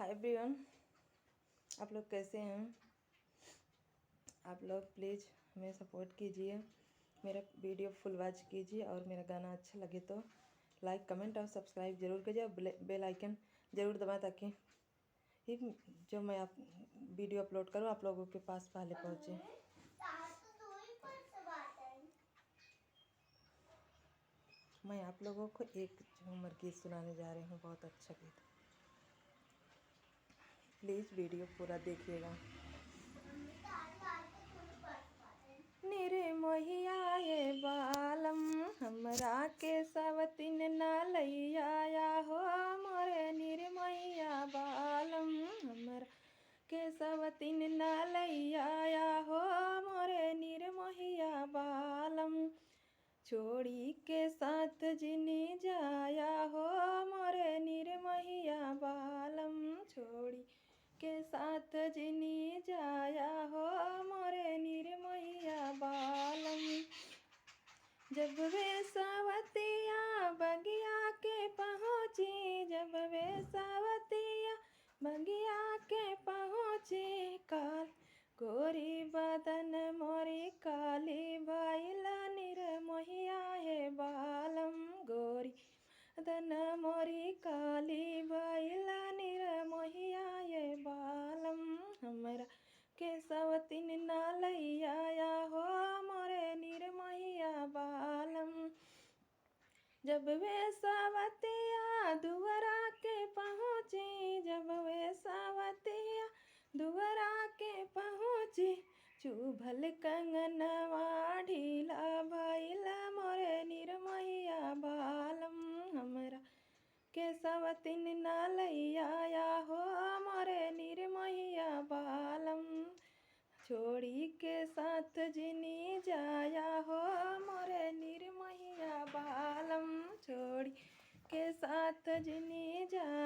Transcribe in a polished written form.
Hi everyone, आप लोग कैसे हैं। आप लोग प्लीज़ हमें सपोर्ट कीजिए, मेरा वीडियो फुल वॉच कीजिए और मेरा गाना अच्छा लगे तो लाइक कमेंट और सब्सक्राइब ज़रूर कीजिए और बेल आइकन ज़रूर दबाएं ताकि जो मैं आप वीडियो अपलोड करूं आप लोगों के पास पहले पहुंचे। मैं आप लोगों को एक झूमर गीत सुनाने जा रही हूँ, बहुत अच्छा गीत। प्लीज़ वीडियो पूरा देखिएगा। निर्मोहिया ये बालम हमरा के सवतिन ना लैया हो, मोरे निर्मोहिया बालम हमरा के सवतिन ना लैया हो, मोरे निर्मोहिया बालम छोड़ी के साथ जिनी जाया हो, मोरे निर्मोहिया बालम छोड़ी के साथ जिनी जाया हो, मोरे निर्मोहिया बालम जब वे सावतिया बगिया के पहुँची, जब वे सावतिया बगिया के पहुँची, काल गोरी बदन मोरी काली बाइला निर्मोहिया हे बालम गोरी बदन मोरी काली बाइला निर्मोहिया ये बालम हमरा के सवतिन ना लैया हो, मोरे निर्मोहिया बालम जब वे सावतिया दुआरा के पहुँची, जब वे सावतिया दुआरा के पहुँची, चुभल कंगनवा ढीला भइला मोरे निर्मोहिया बालम हमरा के सवतिन ना लैया हो, मोरे निर्मोहिया बालम छोड़ी के साथ जिनी जाया हो, मोरे निर्मोहिया बालम छोड़ी के साथ जिनी जा